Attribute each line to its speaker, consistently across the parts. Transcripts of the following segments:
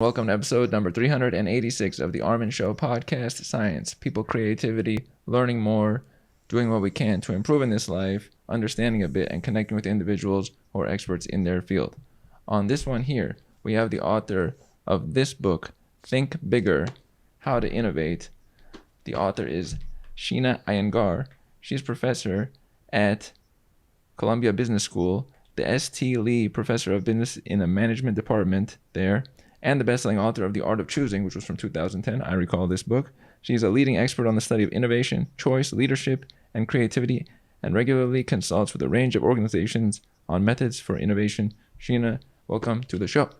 Speaker 1: Welcome to episode number 386 of the Armin Show podcast. Science, people, creativity, learning more, doing what we can to improve in this life, understanding a bit, and connecting with individuals who are experts in their field. On this one here, we have the author of this book, Think Bigger, How to Innovate. The author is Sheena Iyengar. She's professor at Columbia Business School, the S.T. Lee Professor of Business in the Management Department there, and the best-selling author of The Art of Choosing, which was from 2010. I recall this book. She's a leading expert on the study of innovation, choice, leadership, and creativity, and regularly consults with a range of organizations on methods for innovation. Sheena, welcome to the show.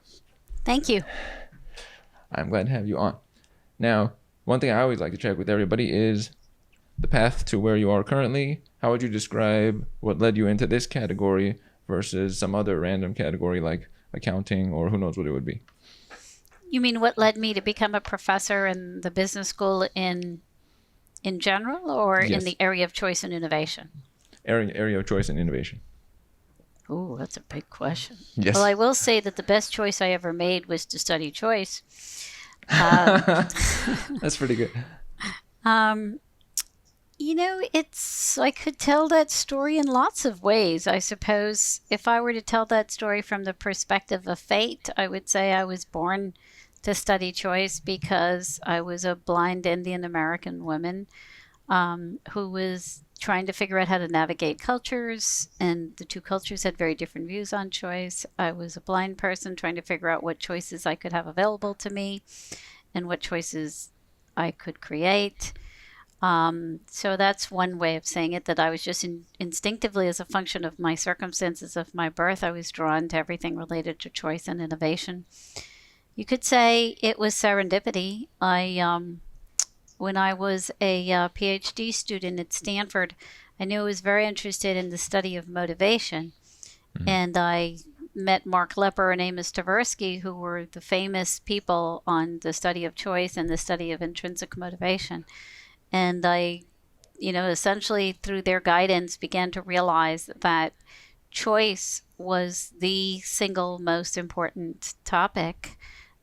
Speaker 2: Thank you.
Speaker 1: I'm glad to have you on. Now, one thing I always like to check with everybody is the path to where you are currently. How would you describe what led you into this category versus some other random category like accounting or who knows what it would be?
Speaker 2: You mean what led me to become a professor in the business school in general, or
Speaker 1: Yes.
Speaker 2: in the area of choice and innovation?
Speaker 1: Area of choice and innovation.
Speaker 2: Oh, that's a big question.
Speaker 1: Yes.
Speaker 2: Well, I will say that the best choice I ever made was to study choice.
Speaker 1: That's pretty good.
Speaker 2: I could tell that story in lots of ways. I suppose if I were to tell that story from the perspective of fate, I would say I was born to study choice because I was a blind Indian American woman who was trying to figure out how to navigate cultures, and the two cultures had very different views on choice. I was a blind person trying to figure out what choices I could have available to me and what choices I could create. So that's one way of saying it, that I was just instinctively, as a function of my circumstances of my birth, I was drawn to everything related to choice and innovation. You could say it was serendipity. When I was a PhD student at Stanford, I knew I was very interested in the study of motivation. Mm-hmm. And I met Mark Lepper and Amos Tversky, who were the famous people on the study of choice and the study of intrinsic motivation. And I, essentially through their guidance began to realize that choice was the single most important topic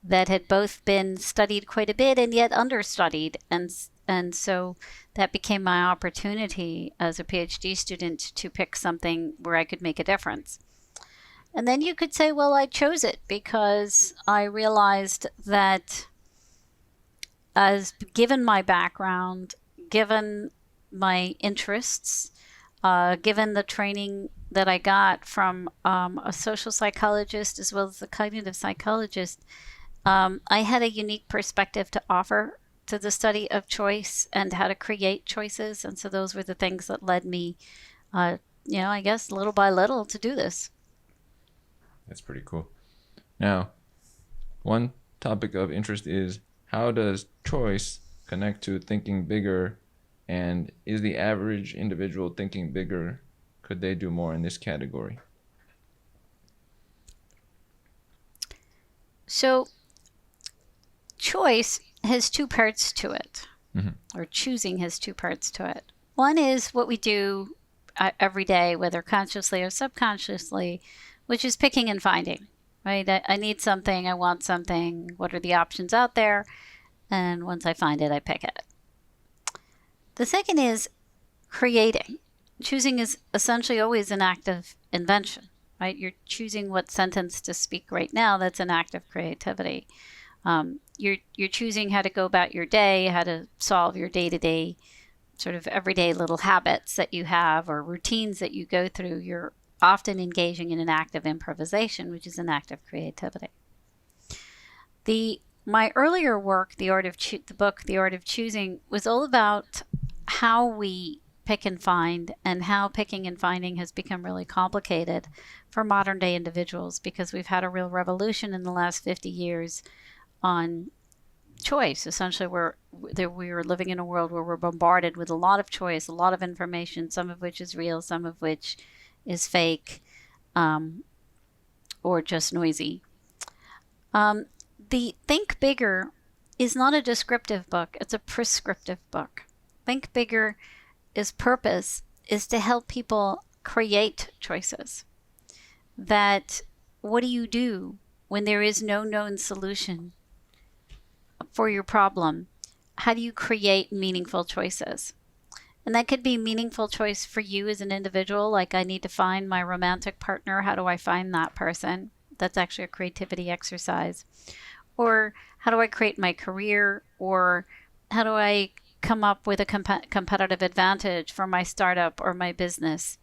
Speaker 2: that had both been studied quite a bit and yet understudied. And so that became my opportunity as a PhD student to pick something where I could make a difference. And then you could say, well, I chose it because I realized that as given my background, given my interests, given the training that I got from a social psychologist as well as a cognitive psychologist, I had a unique perspective to offer to the study of choice and how to create choices. And so those were the things that led me, I guess little by little to do this.
Speaker 1: That's pretty cool. Now, one topic of interest is, how does choice connect to thinking bigger, and is the average individual thinking bigger? Could they do more in this category?
Speaker 2: So choice has two parts to it, or choosing has two parts to it. One is what we do every day, whether consciously or subconsciously, which is picking and finding, right? I need something, I want something, what are the options out there? And once I find it, I pick it. The second is creating. Choosing is essentially always an act of invention, right? You're choosing what sentence to speak right now. That's an act of creativity. You're choosing how to go about your day, how to solve your day-to-day sort of everyday little habits that you have or routines that you go through. You're often engaging in an act of improvisation, which is an act of creativity. My earlier work, the book, The Art of Choosing, was all about how we pick and find, and how picking and finding has become really complicated for modern day individuals because we've had a real revolution in the last 50 years on choice. Essentially, we are living in a world where we're bombarded with a lot of choice, a lot of information, some of which is real, some of which is fake, or just noisy. The Think Bigger is not a descriptive book, it's a prescriptive book. Think Bigger purpose is to help people create choices. That what do you do when there is no known solution for your problem, how do you create meaningful choices? And that could be meaningful choice for you as an individual, like I need to find my romantic partner. How do I find that person? That's actually a creativity exercise. Or how do I create my career? Or how do I come up with a competitive advantage for my startup or my business,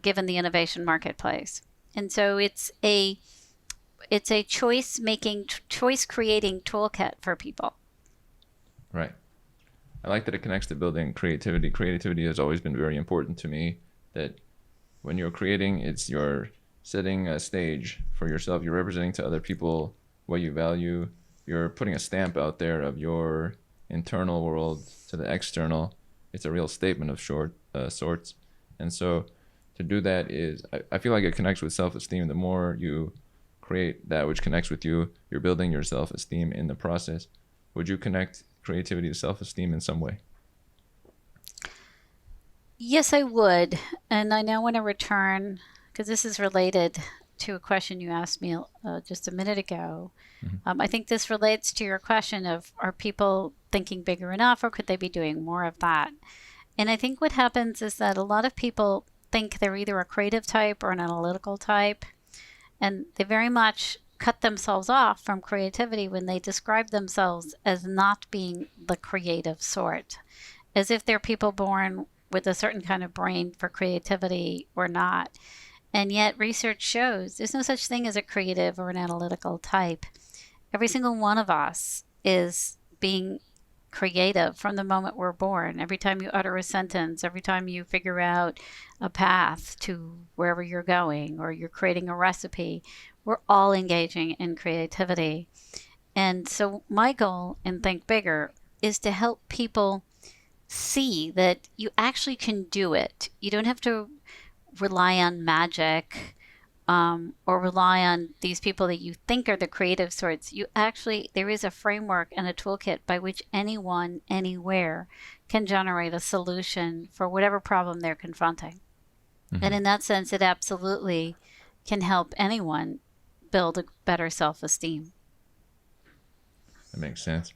Speaker 2: given the innovation marketplace? And so it's a choice making, choice creating toolkit for people.
Speaker 1: Right. I like that it connects to building creativity. Creativity has always been very important to me. That when you're creating, you're setting a stage for yourself. You're representing to other people what you value. You're putting a stamp out there of your internal world to the external. It's a real statement of sorts. And so to do that I feel like it connects with self-esteem. The more you create that which connects with you, you're building your self-esteem in the process. Would you connect creativity to self-esteem in some way?
Speaker 2: Yes, I would. And I now want to return, because this is related to a question you asked me just a minute ago. I think this relates to your question of, are people thinking bigger enough, or could they be doing more of that? And I think what happens is that a lot of people think they're either a creative type or an analytical type, and they very much cut themselves off from creativity when they describe themselves as not being the creative sort, as if they're people born with a certain kind of brain for creativity or not. And yet research shows there's no such thing as a creative or an analytical type. Every single one of us is being creative from the moment we're born. Every time you utter a sentence, every time you figure out a path to wherever you're going, or you're creating a recipe, we're all engaging in creativity. And so my goal in Think Bigger is to help people see that you actually can do it. You don't have to rely on magic, or rely on these people that you think are the creative sorts. There is a framework and a toolkit by which anyone, anywhere, can generate a solution for whatever problem they're confronting. And in that sense, it absolutely can help anyone build a better self-esteem.
Speaker 1: That makes sense.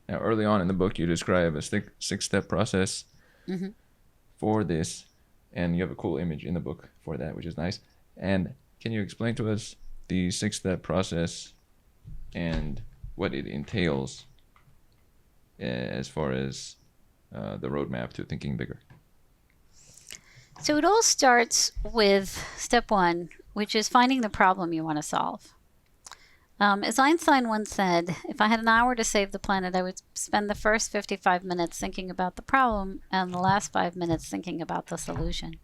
Speaker 1: Now, early on in the book, you describe a six-step process for this, and you have a cool image in the book for that, which is nice. And can you explain to us the six-step process and what it entails as far as the roadmap to thinking bigger?
Speaker 2: So it all starts with step one, which is finding the problem you want to solve. As Einstein once said, if I had an hour to save the planet, I would spend the first 55 minutes thinking about the problem and the last 5 minutes thinking about the solution.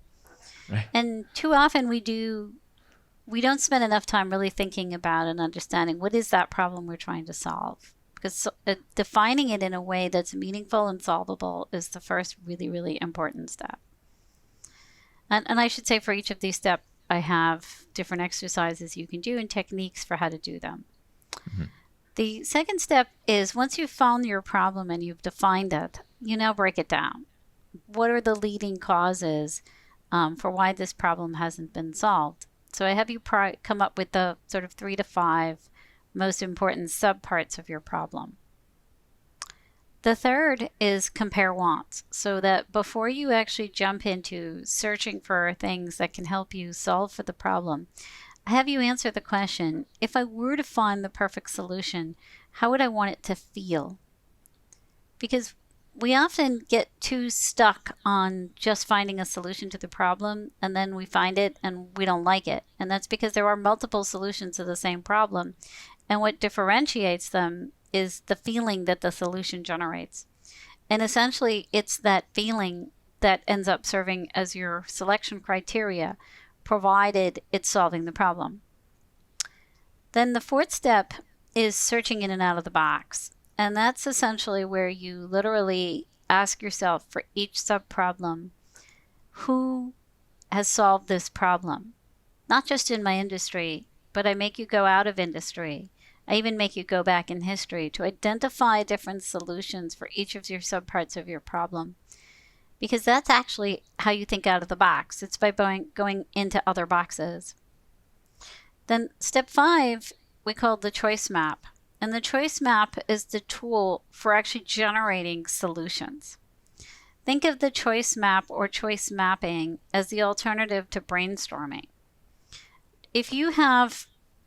Speaker 1: Right.
Speaker 2: And too often we don't spend enough time really thinking about and understanding what is that problem we're trying to solve. Because defining it in a way that's meaningful and solvable is the first really, really important step. And I should say, for each of these steps, I have different exercises you can do and techniques for how to do them. The second step is, once you've found your problem and you've defined it, you now break it down. What are the leading causes for why this problem hasn't been solved? So I have you come up with the sort of 3 to 5 most important subparts of your problem. The third is compare wants, so that before you actually jump into searching for things that can help you solve for the problem, I have you answer the question, if I were to find the perfect solution, how would I want it to feel? Because we often get too stuck on just finding a solution to the problem, and then we find it and we don't like it. And that's because there are multiple solutions to the same problem. And what differentiates them is the feeling that the solution generates. And essentially, it's that feeling that ends up serving as your selection criteria, provided it's solving the problem. Then the fourth step is searching in and out of the box. And that's essentially where you literally ask yourself for each subproblem, who has solved this problem? Not just in my industry, but I make you go out of industry. I even make you go back in history to identify different solutions for each of your subparts of your problem. Because that's actually how you think out of the box. It's by going into other boxes. Then step 5, we call the choice map. And the choice map is the tool for actually generating solutions. Think of the choice map or choice mapping as the alternative to brainstorming. If you have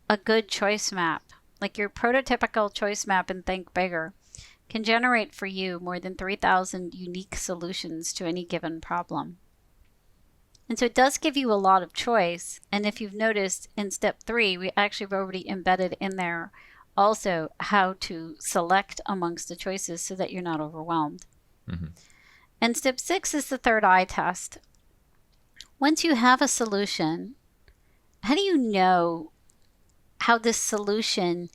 Speaker 2: a good choice map, like your prototypical choice map in Think Bigger, can generate for you more than 3,000 unique solutions to any given problem. And so it does give you a lot of choice. And if you've noticed in step 3, we actually have already embedded in there also how to select amongst the choices so that you're not overwhelmed.
Speaker 1: Mm-hmm.
Speaker 2: And step 6 is the third eye test. Once you have a solution, how do you know how this solution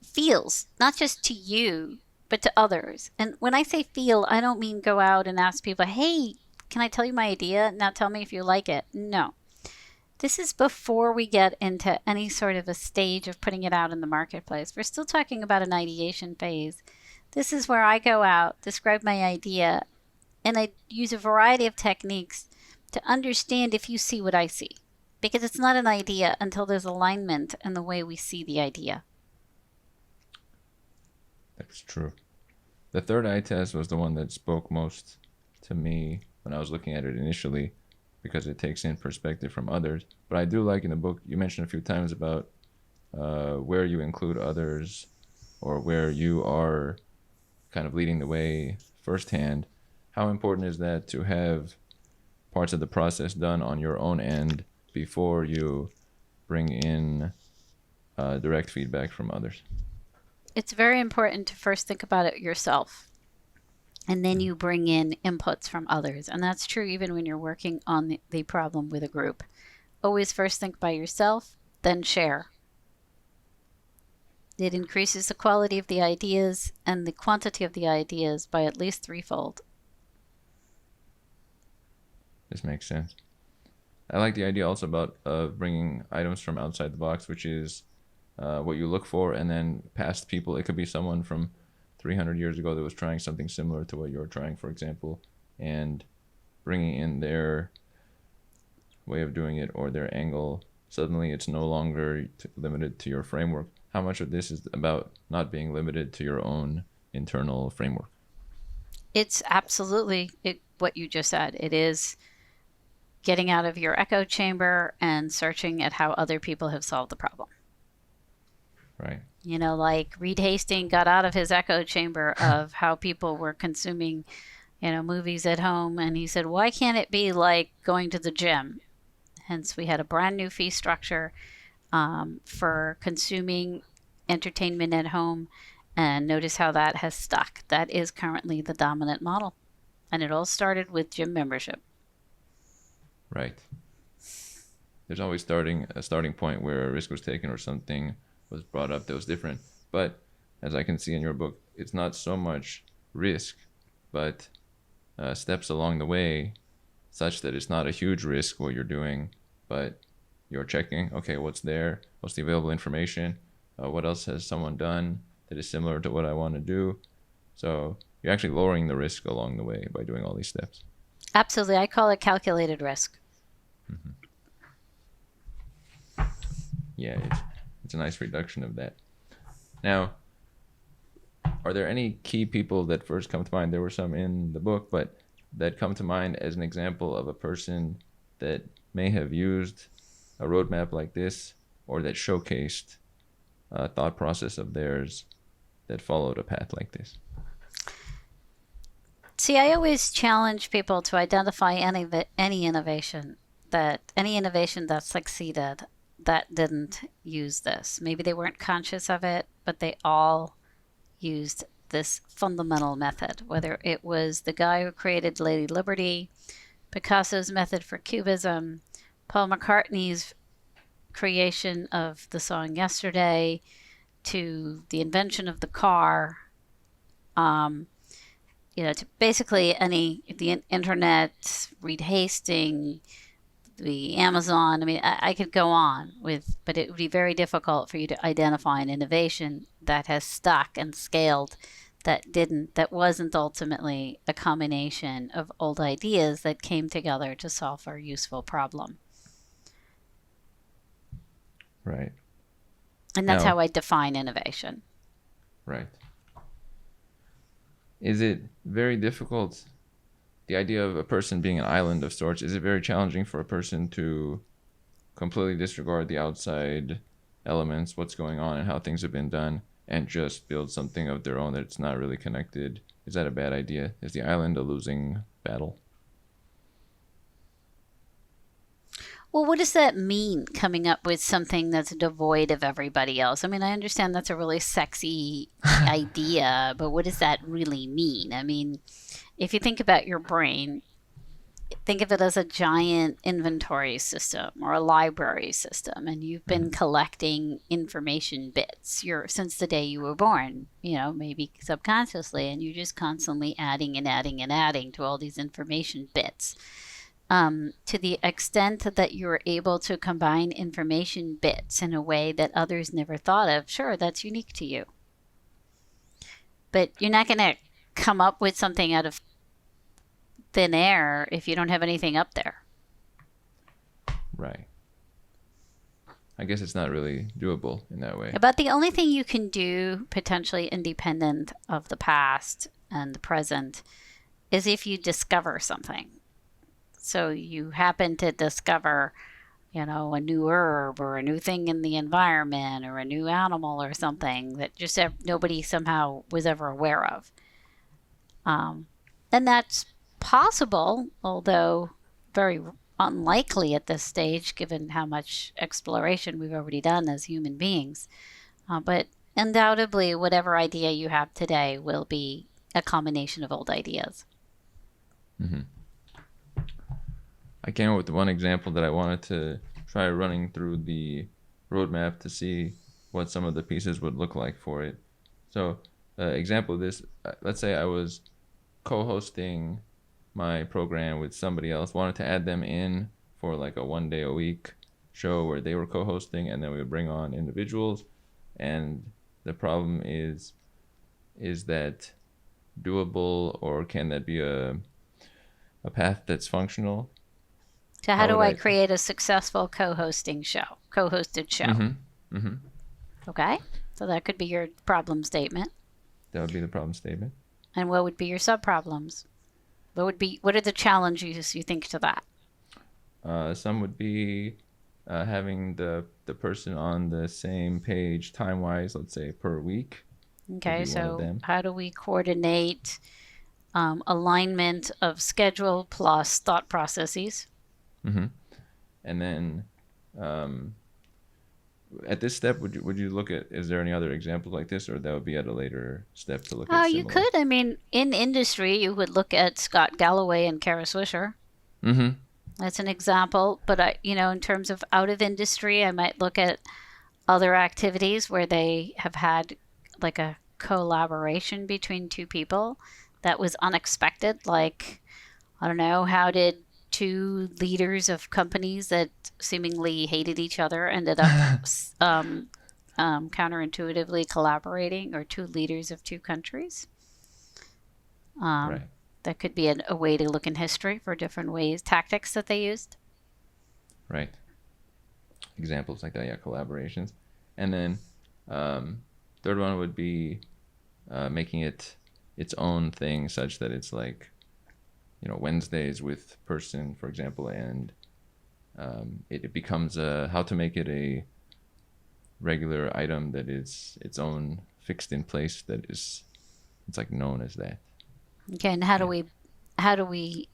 Speaker 2: feels, not just to you, but to others? And when I say feel, I don't mean go out and ask people, hey, can I tell you my idea? Now tell me if you like it. No. This is before we get into any sort of a stage of putting it out in the marketplace. We're still talking about an ideation phase. This is where I go out, describe my idea, and I use a variety of techniques to understand if you see what I see. Because it's not an idea until there's alignment in the way we see the idea.
Speaker 1: That's true. The third eye test was the one that spoke most to me when I was looking at it initially, because it takes in perspective from others. But I do like in the book, you mentioned a few times about where you include others, or where you are kind of leading the way firsthand. How important is that to have parts of the process done on your own end before you bring in direct feedback from others?
Speaker 2: It's very important to first think about it yourself. And then you bring in inputs from others. And that's true even when you're working on the problem with a group. Always first think by yourself, then share. It increases the quality of the ideas and the quantity of the ideas by at least threefold.
Speaker 1: This makes sense. I like the idea also about bringing items from outside the box, which is what you look for, and then past people. It could be someone from 300 years ago that was trying something similar to what you're trying, for example, and bringing in their way of doing it or their angle. Suddenly it's no longer limited to your framework. How much of this is about not being limited to your own internal framework?
Speaker 2: It's absolutely what you just said. It is getting out of your echo chamber and searching at how other people have solved the problem.
Speaker 1: Right.
Speaker 2: You know, like Reed Hastings got out of his echo chamber of how people were consuming, movies at home. And he said, why can't it be like going to the gym? Hence, we had a brand new fee structure for consuming entertainment at home. And notice how that has stuck. That is currently the dominant model. And it all started with gym membership.
Speaker 1: Right. There's always a starting point where a risk was taken or something was brought up that was different. But as I can see in your book, it's not so much risk, but steps along the way such that it's not a huge risk what you're doing, but you're checking, okay, what's there? What's the available information? What else has someone done that is similar to what I want to do? So you're actually lowering the risk along the way by doing all these steps.
Speaker 2: Absolutely. I call it calculated risk.
Speaker 1: Mm-hmm. Yeah, it's a nice reduction of that. Now, are there any key people that first come to mind? There were some in the book, but that come to mind as an example of a person that may have used a roadmap like this, or that showcased a thought process of theirs that followed a path like this?
Speaker 2: See, I always challenge people to identify any innovation that succeeded that didn't use this. Maybe they weren't conscious of it, but they all used this fundamental method, whether it was the guy who created Lady Liberty, Picasso's method for Cubism, Paul McCartney's creation of the song Yesterday, to the invention of the car, to basically the internet, Reed Hastings, the Amazon. I mean, I could go on but it would be very difficult for you to identify an innovation that has stuck and scaled that wasn't ultimately a combination of old ideas that came together to solve a useful problem.
Speaker 1: Right.
Speaker 2: And that's
Speaker 1: Now,
Speaker 2: how I define innovation.
Speaker 1: Right. Is it very difficult, the idea of a person being an island of sorts, is it very challenging for a person to completely disregard the outside elements, what's going on and how things have been done, and just build something of their own that's not really connected? Is that a bad idea? Is the island a losing battle?
Speaker 2: Well, what does that mean, coming up with something that's devoid of everybody else? I mean, I understand that's a really sexy idea, but what does that really mean? I mean, if you think about your brain, think of it as a giant inventory system or a library system, and you've been collecting information bits since the day you were born, maybe subconsciously, and you're just constantly adding and adding and adding to all these information bits. To the extent that you're able to combine information bits in a way that others never thought of, sure, that's unique to you. But you're not going to come up with something out of thin air if you don't have anything up there.
Speaker 1: Right. I guess it's not really doable in that way.
Speaker 2: But the only thing you can do, potentially independent of the past and the present, is if you discover something. So you happen to discover, a new herb or a new thing in the environment or a new animal or something that just nobody somehow was ever aware of. And that's possible, although very unlikely at this stage, given how much exploration we've already done as human beings. But undoubtedly, whatever idea you have today will be a combination of old ideas.
Speaker 1: Mm-hmm. I came up with one example that I wanted to try running through the roadmap to see what some of the pieces would look like for it. So, example of this, let's say I was co-hosting my program with somebody else, wanted to add them in for like a 1 day a week show where they were co-hosting, and then we would bring on individuals. And the problem is that doable, or can that be a path that's functional?
Speaker 2: So how do I create a successful co-hosted show?
Speaker 1: Mm-hmm. Mm-hmm.
Speaker 2: Okay, so that could be your problem statement.
Speaker 1: That would be the problem statement.
Speaker 2: And what would be your sub-problems? What are the challenges you think to that?
Speaker 1: Some would be having the person on the same page time-wise, let's say per week.
Speaker 2: Okay, so how do we coordinate alignment of schedule plus thought processes?
Speaker 1: Mm-hmm. And then at this step, would you look at, is there any other examples like this, or that would be at a later step to look at?
Speaker 2: Oh, you could. I mean, in industry, you would look at Scott Galloway and Kara Swisher.
Speaker 1: Mm-hmm.
Speaker 2: That's an example. But in terms of out of industry, I might look at other activities where they have had like a collaboration between two people that was unexpected. Like, I don't know, how did two leaders of companies that seemingly hated each other ended up counterintuitively collaborating, or two leaders of two countries?
Speaker 1: Right.
Speaker 2: That could be a way to look in history for different ways, tactics that they used.
Speaker 1: Right. Examples like that, yeah, collaborations. And then third one would be making it its own thing, such that it's like, Wednesdays with person, for example, and it becomes how to make it a regular item that is its own fixed in place, that is, it's like known as that.
Speaker 2: Okay, and how do we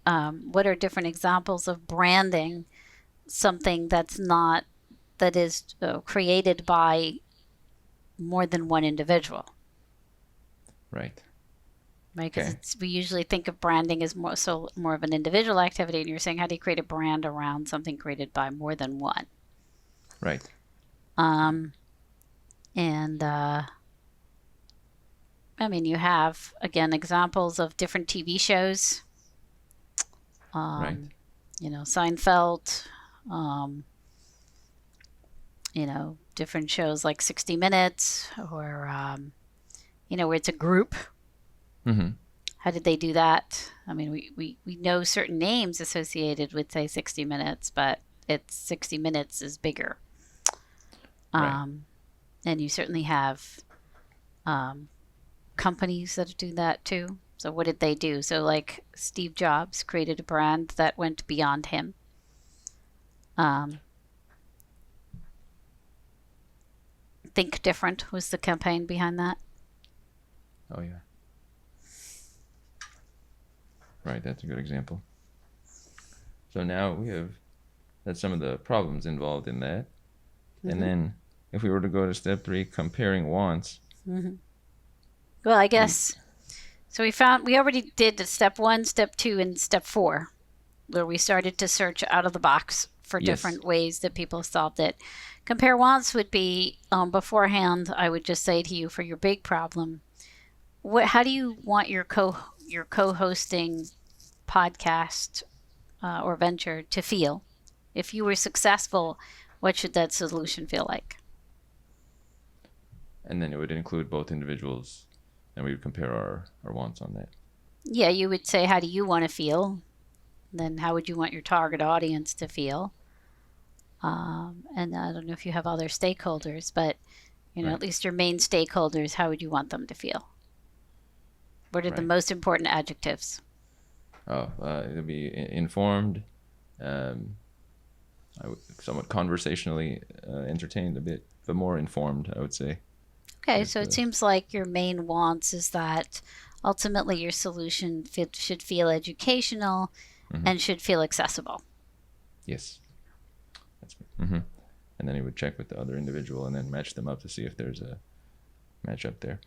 Speaker 2: what are different examples of branding something that is created by more than one individual?
Speaker 1: Right.
Speaker 2: Right, because we usually think of branding as more of an individual activity, and you're saying, how do you create a brand around something created by more than one?
Speaker 1: Right.
Speaker 2: And I mean, you have, again, examples of different TV shows.
Speaker 1: Right.
Speaker 2: Seinfeld. Different shows like 60 Minutes, or where it's a group.
Speaker 1: Mm-hmm.
Speaker 2: How did they do that? I mean, we know certain names associated with, say, 60 Minutes, but 60 Minutes is bigger.
Speaker 1: Right.
Speaker 2: And you certainly have companies that do that too. So what did they do? So like Steve Jobs created a brand that went beyond him. Um, Think Different was the campaign behind that.
Speaker 1: Oh yeah. Right, that's a good example. So now that's some of the problems involved in that.
Speaker 2: Mm-hmm.
Speaker 1: And then if we were to go to step 3, comparing wants.
Speaker 2: Mm-hmm. Well, I guess so. We already did the step 1, step 2, and step 4, where we started to search out of the box for different ways that people solved it. Compare wants would be beforehand. I would just say to you, for your big problem, how do you want your co-hosting podcast or venture to feel? If you were successful, what should that solution feel like?
Speaker 1: And then it would include both individuals, and we would compare our wants on that.
Speaker 2: Yeah, you would say, how do you want to feel? Then how would you want your target audience to feel? And I don't know if you have other stakeholders, but
Speaker 1: Right.
Speaker 2: at least your main stakeholders, how would you want them to feel? What are the
Speaker 1: Right.
Speaker 2: most important adjectives?
Speaker 1: It would be informed, somewhat conversationally entertained a bit, but more informed, I would say.
Speaker 2: Okay, so it seems like your main wants is that ultimately your solution should feel educational and should feel accessible.
Speaker 1: Yes. And then he would check with the other individual and then match them up to see if there's a match up there.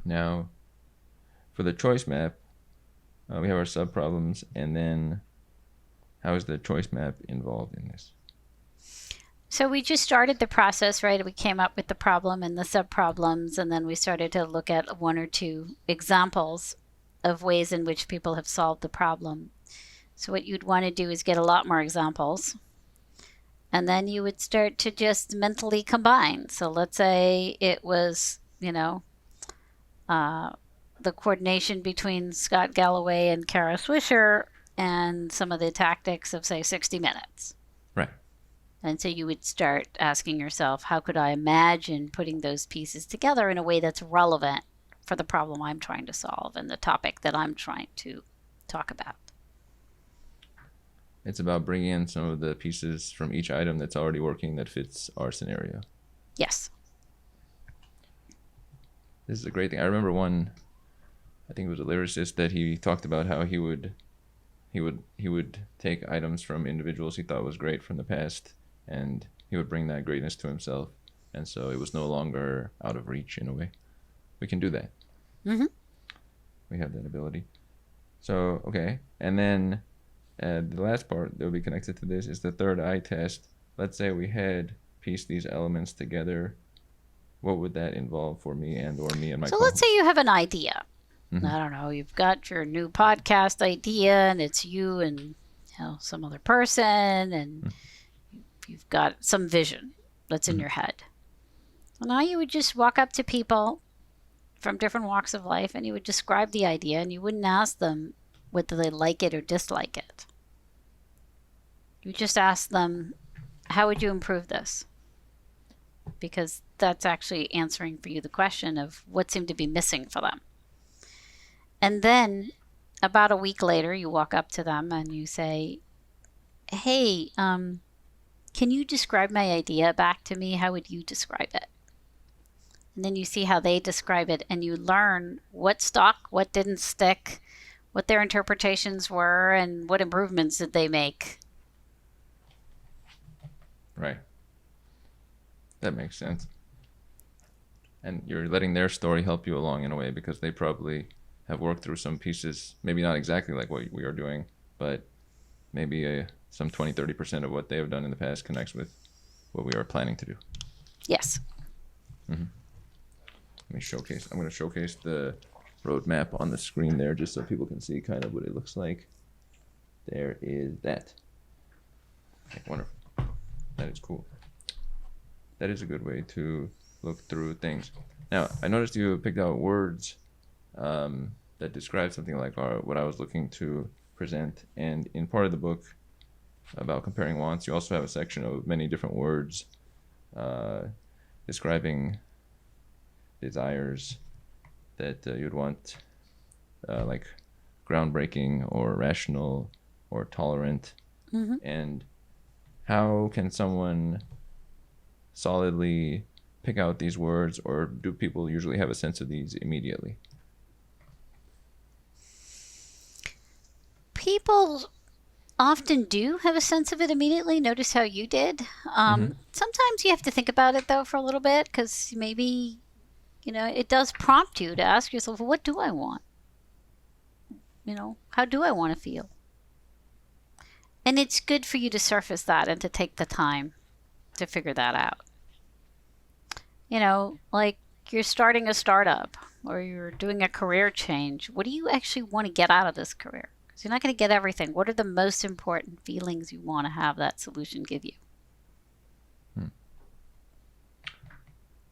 Speaker 1: Now, for the choice map, we have our sub-problems, and then how is the choice map involved in this?
Speaker 2: So we just started the process, right? We came up with the problem and the sub-problems, and then we started to look at 1 or 2 examples of ways in which people have solved the problem. So what you'd want to do is get a lot more examples, and then you would start to just mentally combine. So let's say it was, the coordination between Scott Galloway and Kara Swisher and some of the tactics of, say, 60 Minutes.
Speaker 1: Right.
Speaker 2: And so you would start asking yourself, how could I imagine putting those pieces together in a way that's relevant for the problem I'm trying to solve and the topic that I'm trying to talk about?
Speaker 1: It's about bringing in some of the pieces from each item that's already working that fits our scenario.
Speaker 2: Yes.
Speaker 1: This is a great thing. I remember I think it was a lyricist, that he talked about how he would take items from individuals he thought was great from the past, and he would bring that greatness to himself, and so it was no longer out of reach in a way. We can do that.
Speaker 2: Mm-hmm.
Speaker 1: We have that ability. So, okay. And then the last part that will be connected to this is the third eye test. Let's say we had pieced these elements together. What would that involve for me and my
Speaker 2: So
Speaker 1: co-host?
Speaker 2: let's say you have an idea. I don't know, you've got your new podcast idea, and it's you and some other person, and you've got some vision that's in your head. Well, now you would just walk up to people from different walks of life, and you would describe the idea, and you wouldn't ask them whether they like it or dislike it. You would just ask them, how would you improve this? Because that's actually answering for you the question of what seemed to be missing for them. And then about a week later, you walk up to them and you say, hey, can you describe my idea back to me? How would you describe it? And then you see how they describe it, and you learn what stuck, what didn't stick, what their interpretations were, and what improvements did they make.
Speaker 1: Right. That makes sense. And you're letting their story help you along in a way, because they probably have worked through some pieces, maybe not exactly like what we are doing, but maybe some 20-30% of what they have done in the past connects with what we are planning to do.
Speaker 2: Yes.
Speaker 1: Mm-hmm. I'm going to showcase the roadmap on the screen there, just so people can see kind of what it looks like. There is that. Okay, wonderful. That is cool. That is a good way to look through things. Now, I noticed you picked out words that describe something like what I was looking to present. And in part of the book about comparing wants, you also have a section of many different words describing desires that you'd want, like groundbreaking or rational or tolerant?
Speaker 2: Hmm.
Speaker 1: And how can someone solidly pick out these words, or do people usually have a sense of these immediately?
Speaker 2: People often do have a sense of it immediately. Notice how you did.
Speaker 1: Mm-hmm.
Speaker 2: Sometimes you have to think about it though for a little bit because maybe, it does prompt you to ask yourself, well, what do I want? How do I want to feel? And it's good for you to surface that and to take the time to figure that out. Like you're starting a startup or you're doing a career change. What do you actually want to get out of this career? Because you're not going to get everything. What are the most important feelings you want to have that solution give you?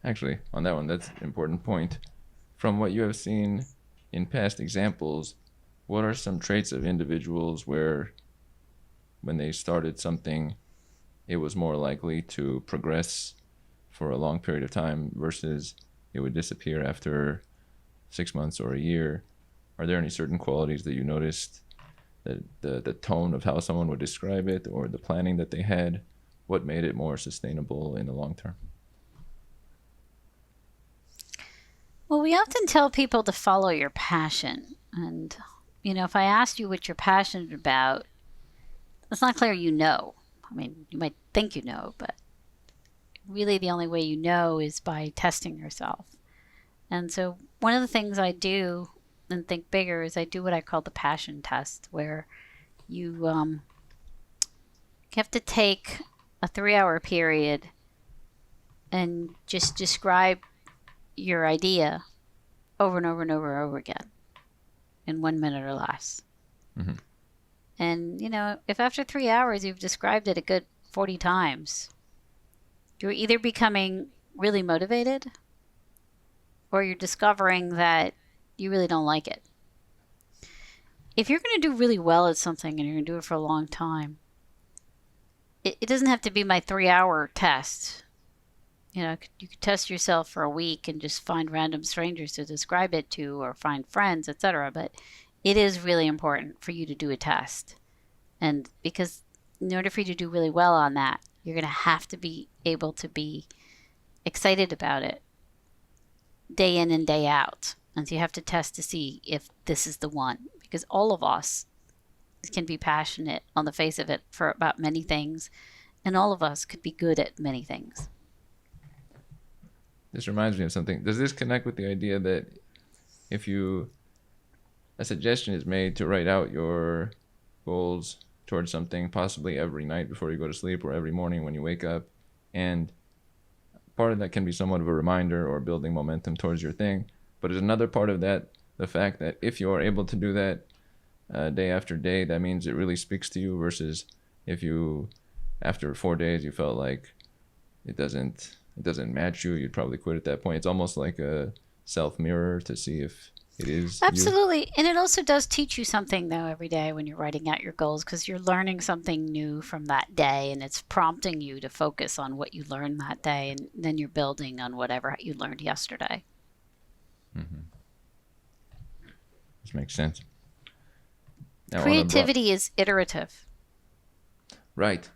Speaker 1: Actually, on that one, that's an important point. From what you have seen in past examples, what are some traits of individuals where, when they started something, it was more likely to progress for a long period of time versus it would disappear after 6 months or a year? Are there any certain qualities that you noticed, that the tone of how someone would describe it or the planning that they had, what made it more sustainable in the long term?
Speaker 2: Well, we often tell people to follow your passion. And, if I asked you what you're passionate about, it's not clear you know. I mean, you might think you know, but really the only way you know is by testing yourself. And so one of the things I do and think bigger is I do what I call the passion test, where you have to take a 3-hour period and just describe your idea over and over and over and over again in 1 minute or less.
Speaker 1: Mm-hmm.
Speaker 2: And, if after 3 hours you've described it a good 40 times, you're either becoming really motivated or you're discovering that you really don't like it. If you're going to do really well at something and you're going to do it for a long time, it doesn't have to be my 3-hour test. You could test yourself for a week and just find random strangers to describe it to or find friends, etc. But it is really important for you to do a test. And because in order for you to do really well on that, you're going to have to be able to be excited about it day in and day out. And so you have to test to see if this is the one. Because all of us can be passionate on the face of it for about many things. And all of us could be good at many things.
Speaker 1: This reminds me of something. Does this connect with the idea that if a suggestion is made to write out your goals towards something, possibly every night before you go to sleep or every morning when you wake up, and part of that can be somewhat of a reminder or building momentum towards your thing, but is another part of that the fact that if you are able to do that day after day, that means it really speaks to you, versus if you, after 4 days, you felt like it doesn't match you, you'd probably quit at that point. It's almost like a self mirror to see if it is
Speaker 2: Absolutely.
Speaker 1: you.
Speaker 2: And it also does teach you something, though, every day when you're writing out your goals, because you're learning something new from that day and it's prompting you to focus on what you learned that day, and then you're building on whatever you learned yesterday.
Speaker 1: Mm-hmm. This makes sense. Now,
Speaker 2: Creativity is iterative.
Speaker 1: Right.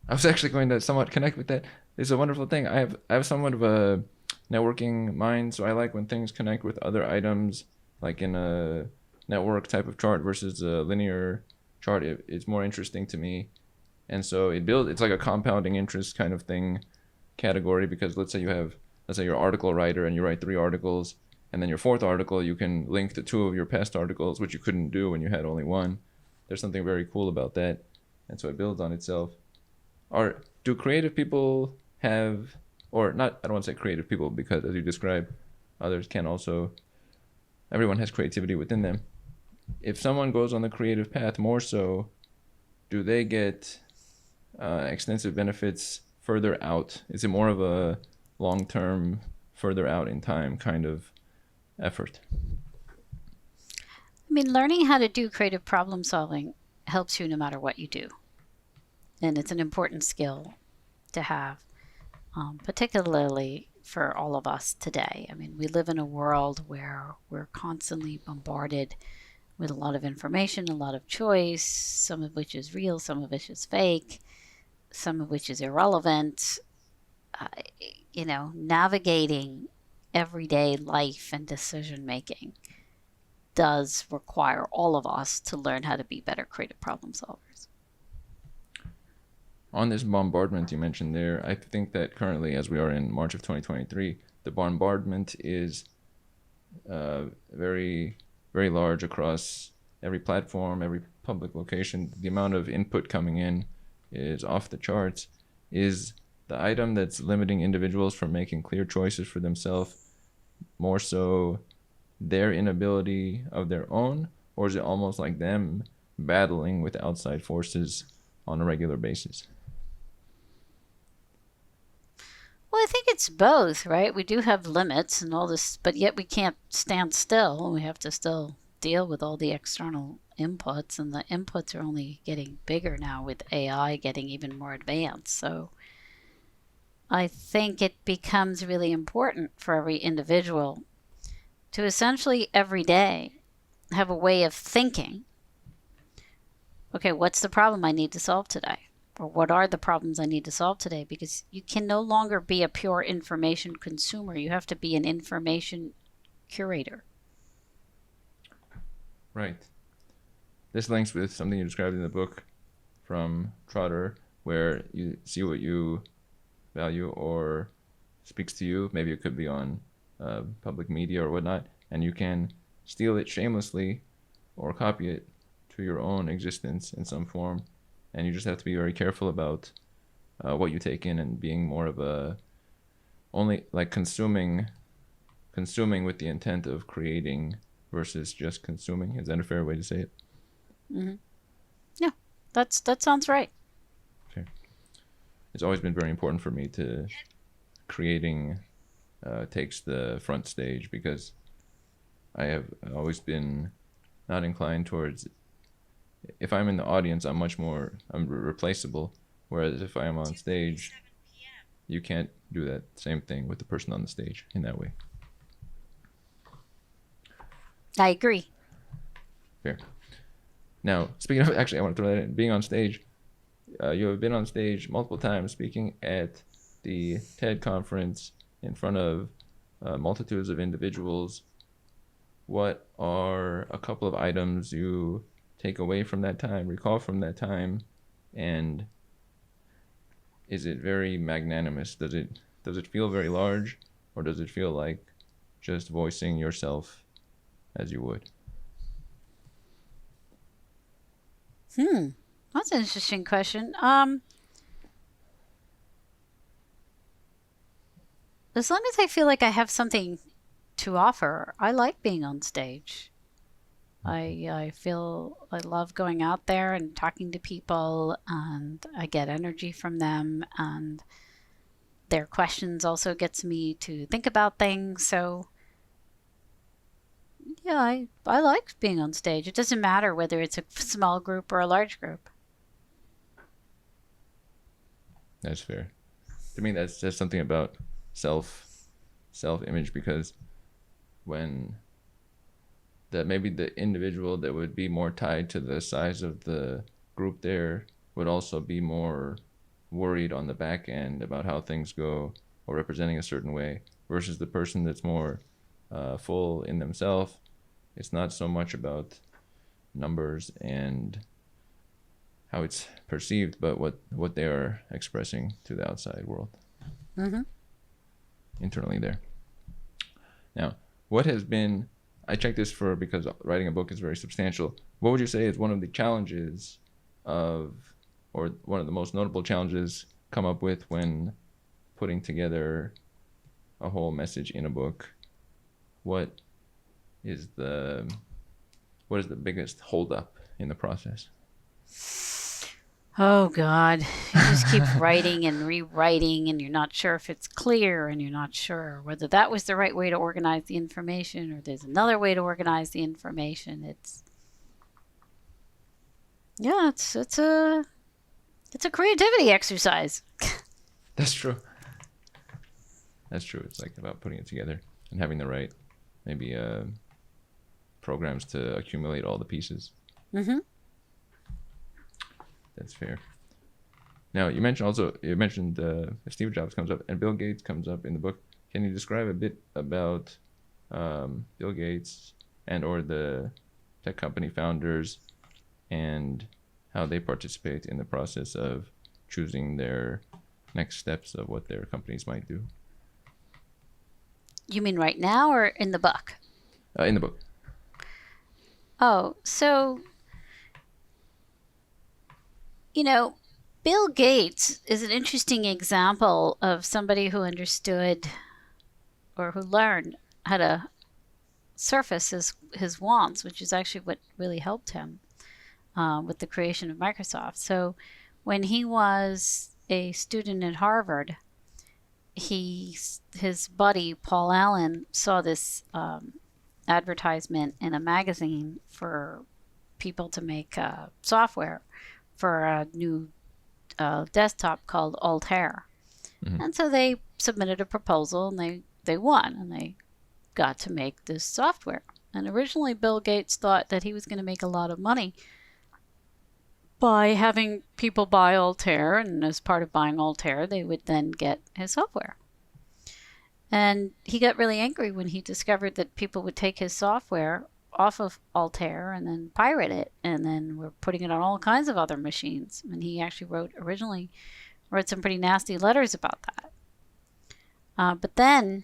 Speaker 1: I was actually going to somewhat connect with that. It's a wonderful thing. I have somewhat of a networking mind, so I like when things connect with other items, like in a network type of chart versus a linear chart. It's more interesting to me, and so it's like a compounding interest kind of thing category, because let's say you're an article writer and you write 3 articles, and then your 4th article you can link to 2 of your past articles, which you couldn't do when you had only 1. There's something very cool about that, and so it builds on itself. Do creative people have, or not, I don't want to say creative people, because as you described, others can also, everyone has creativity within them. If someone goes on the creative path more so, do they get extensive benefits further out? Is it more of a long-term, further out in time kind of effort?
Speaker 2: I mean, learning how to do creative problem solving helps you no matter what you do. And it's an important skill to have, particularly for all of us today. I mean, we live in a world where we're constantly bombarded with a lot of information, a lot of choice, some of which is real, some of which is fake, some of which is irrelevant. Uh, Navigating everyday life and decision making does require all of us to learn how to be better creative problem solvers.
Speaker 1: On this bombardment you mentioned there, I think that currently, as we are in March of 2023, the bombardment is very, very large across every platform, every public location. The amount of input coming in is off the charts. Is the item that's limiting individuals from making clear choices for themselves more so their inability of their own, or is it almost like them battling with outside forces on a regular basis?
Speaker 2: Well, I think it's both, right? We do have limits and all this, but yet we can't stand still. We have to still deal with all the external inputs, and the inputs are only getting bigger now with AI getting even more advanced. So I think it becomes really important for every individual to essentially every day have a way of thinking, okay, what's the problem I need to solve today? Or what are the problems I need to solve today? Because you can no longer be a pure information consumer. You have to be an information curator.
Speaker 1: Right. This links with something you described in the book from Trotter, where you see what you value or speaks to you. Maybe it could be on public media or whatnot, and you can steal it shamelessly or copy it to your own existence in some form. And you just have to be very careful about what you take in, and being more of a only like consuming with the intent of creating versus just consuming. Is that a fair way to say it?
Speaker 2: Mm-hmm. Yeah, that sounds right.
Speaker 1: Okay. It's always been very important for me to creating takes the front stage, because I have always been not inclined towards, if I'm in the audience, I'm replaceable. Whereas if I am on stage, you can't do that same thing with the person on the stage in that way.
Speaker 2: I agree.
Speaker 1: Fair. Now, speaking of, actually, I want to throw that in. Being on stage, you have been on stage multiple times speaking at the TED conference in front of multitudes of individuals. What are a couple of items you take away from that time, recall from that time, and is it very magnanimous? Does it feel very large, or does it feel like just voicing yourself as you would?
Speaker 2: That's an interesting question. As long as I feel like I have something to offer, I like being on stage. I feel I love going out there and talking to people, and I get energy from them, and their questions also gets me to think about things. So yeah, I like being on stage. It doesn't matter whether it's a small group or a large group.
Speaker 1: That's fair. To me, that's just something about self-image, because when that maybe the individual that would be more tied to the size of the group there would also be more worried on the back end about how things go or representing a certain way, versus the person that's more full in themselves. It's not so much about numbers and how it's perceived, but what they are expressing to the outside world.
Speaker 2: Mm-hmm.
Speaker 1: Internally there. Now, what has been, I checked this because writing a book is very substantial. What would you say is one of the challenges or one of the most notable challenges come up with when putting together a whole message in a book? What is the biggest holdup in the process?
Speaker 2: Oh God, you just keep writing and rewriting, and you're not sure if it's clear, and you're not sure whether that was the right way to organize the information, or there's another way to organize the information. It's a creativity exercise.
Speaker 1: That's true. That's true. It's like about putting it together and having the right, maybe programs to accumulate all the pieces.
Speaker 2: Mm-hmm.
Speaker 1: That's fair. Now, you mentioned if Steve Jobs comes up and Bill Gates comes up in the book. Can you describe a bit about Bill Gates and or the tech company founders and how they participate in the process of choosing their next steps of what their companies might do?
Speaker 2: You mean right now or in the book?
Speaker 1: In the book.
Speaker 2: Oh, so, Bill Gates is an interesting example of somebody who understood or who learned how to surface his wants, which is actually what really helped him with the creation of Microsoft. So when he was a student at Harvard, his buddy Paul Allen saw this advertisement in a magazine for people to make software for a new desktop called Altair.
Speaker 1: Mm-hmm.
Speaker 2: And so they submitted a proposal and they won and they got to make this software. And originally Bill Gates thought that he was going to make a lot of money by having people buy Altair, and as part of buying Altair, they would then get his software. And he got really angry when he discovered that people would take his software off of Altair and then pirate it, and then were putting it on all kinds of other machines. And he actually originally wrote some pretty nasty letters about that. But then,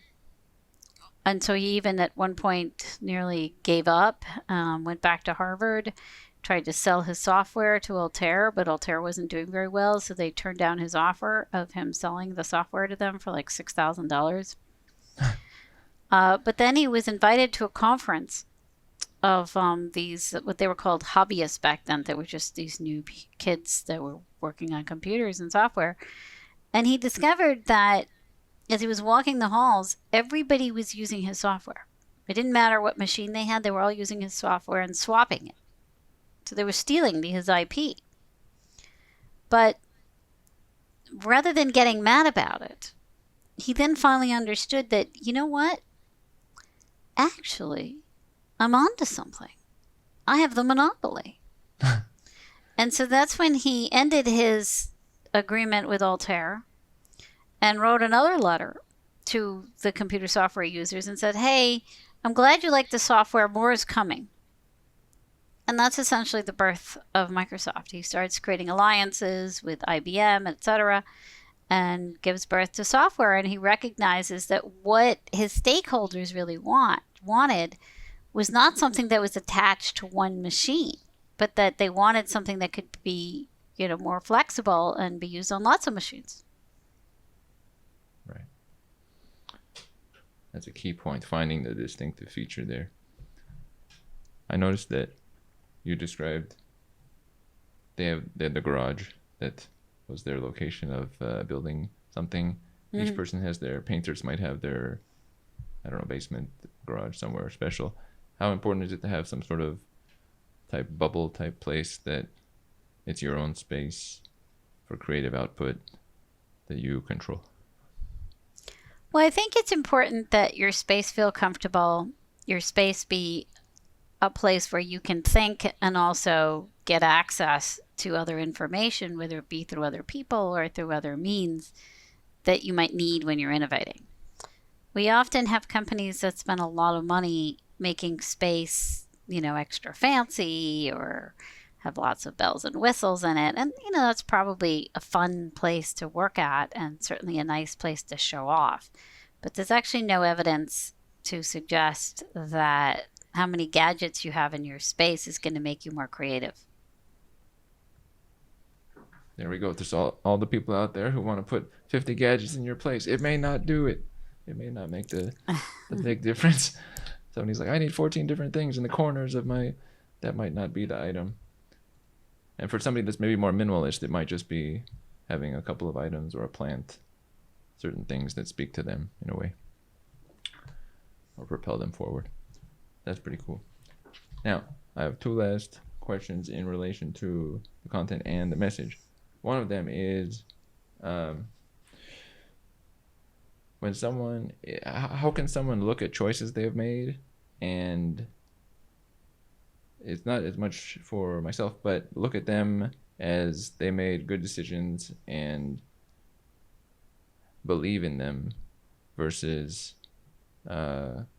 Speaker 2: and so he even at one point nearly gave up, went back to Harvard, tried to sell his software to Altair, but Altair wasn't doing very well, so they turned down his offer of him selling the software to them for like $6,000. But then he was invited to a conference of these, what they were called hobbyists back then. They were just these new kids that were working on computers and software. And he discovered that as he was walking the halls, everybody was using his software. It didn't matter what machine they had, they were all using his software and swapping it. So they were stealing his IP. But rather than getting mad about it, he then finally understood that, you know what? Actually, I'm onto something. I have the monopoly. And so that's when he ended his agreement with Altair and wrote another letter to the computer software users and said, hey, I'm glad you like the software. More is coming. And that's essentially the birth of Microsoft. He starts creating alliances with IBM, etc., and gives birth to software. And he recognizes that what his stakeholders really wanted was not something that was attached to one machine, but that they wanted something that could be, more flexible and be used on lots of machines.
Speaker 1: Right. That's a key point, finding the distinctive feature there. I noticed that you described they have the garage that was their location of building something. Mm-hmm. Each person has their painters might have their, basement, garage somewhere special. How important is it to have some sort of type bubble type place that it's your own space for creative output that you control?
Speaker 2: Well, I think it's important that your space feel comfortable, your space be a place where you can think and also get access to other information, whether it be through other people or through other means that you might need when you're innovating. We often have companies that spend a lot of money making space, extra fancy or have lots of bells and whistles in it. And, that's probably a fun place to work at and certainly a nice place to show off. But there's actually no evidence to suggest that how many gadgets you have in your space is going to make you more creative.
Speaker 1: There we go. There's all the people out there who want to put 50 gadgets in your place. It may not do it. It may not make the big difference. Somebody's like, I need 14 different things in the corners of that might not be the item. And for somebody that's maybe more minimalist, it might just be having a couple of items or a plant, certain things that speak to them in a way or propel them forward. That's pretty cool. Now, I have two last questions in relation to the content and the message. One of them is, when when someone, how can someone look at choices they have made, and it's not as much for myself, but look at them as they made good decisions and believe in them versus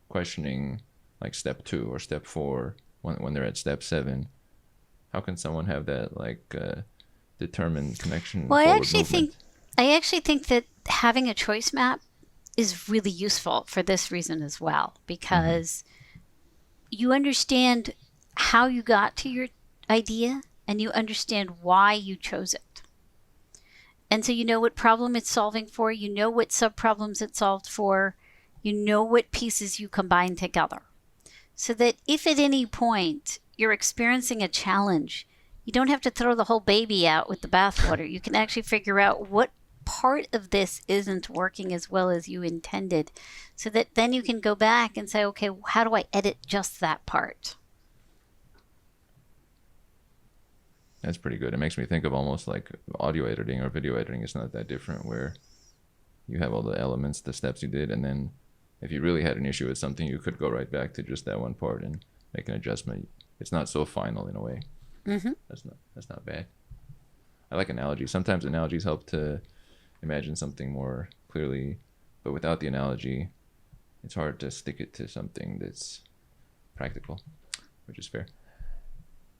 Speaker 1: questioning like step 2 or step 4 when they're at step 7. How can someone have that like determined connection
Speaker 2: Well,
Speaker 1: forward movement?
Speaker 2: I actually think that having a choice map is really useful for this reason as well,
Speaker 1: Mm-hmm.
Speaker 2: because you understand how you got to your idea and you understand why you chose it. And so you know what problem it's solving for, you know what subproblems it solved for, you know what pieces you combine together. So that if at any point you're experiencing a challenge, you don't have to throw the whole baby out with the bathwater. You can actually figure out what part of this isn't working as well as you intended, so that then you can go back and say, okay, how do I edit just that part?
Speaker 1: That's pretty good. It makes me think of almost like audio editing or video editing. It's not that different, where you have all the elements, the steps you did, and then if you really had an issue with something, you could go right back to just that one part and make an adjustment. It's not so final in a way.
Speaker 2: Mm-hmm.
Speaker 1: That's not bad. I like analogies. Sometimes analogies help to imagine something more clearly, but without the analogy, it's hard to stick it to something that's practical, which is fair.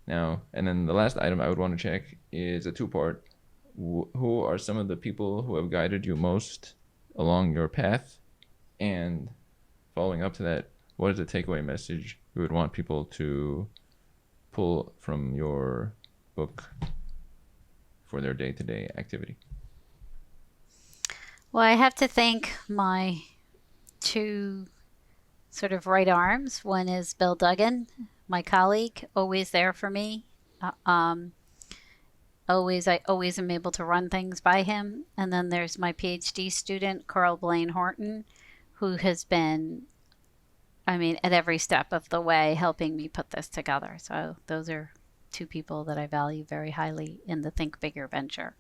Speaker 1: Now, and then the last item I would want to check is a 2-part. Who are some of the people who have guided you most along your path? And following up to that, what is the takeaway message you would want people to pull from your book for their day-to-day activity?
Speaker 2: Well, I have to thank my 2 sort of right arms. One is Bill Duggan, my colleague, always there for me. Uh, um, I always am able to run things by him. And then there's my PhD student, Carl Blaine Horton, who has been, I mean, at every step of the way helping me put this together. So those are 2 people that I value very highly in the Think Bigger venture.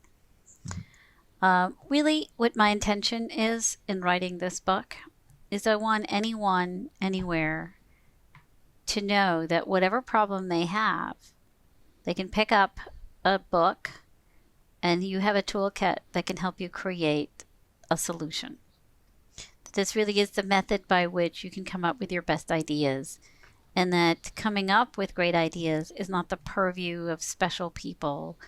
Speaker 2: Really, what my intention is in writing this book is I want anyone, anywhere, to know that whatever problem they have, they can pick up a book and you have a toolkit that can help you create a solution. This really is the method by which you can come up with your best ideas, and that coming up with great ideas is not the purview of special people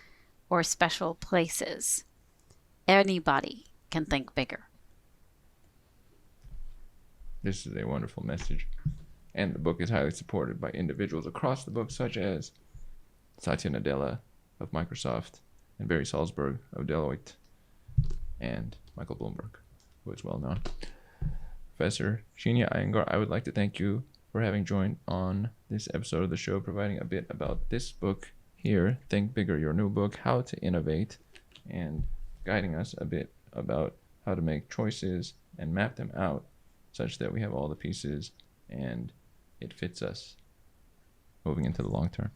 Speaker 2: or special places. Anybody can think bigger.
Speaker 1: This is a wonderful message. And the book is highly supported by individuals across the book, such as Satya Nadella of Microsoft and Barry Salzberg of Deloitte and Michael Bloomberg, who is well known. Professor Sheena Iyengar, I would like to thank you for having joined on this episode of the show, providing a bit about this book here, Think Bigger, your new book, How to Innovate, and guiding us a bit about how to make choices and map them out such that we have all the pieces and it fits us moving into the long term.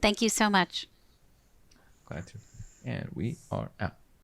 Speaker 2: Thank you so much.
Speaker 1: Glad to. And we are out.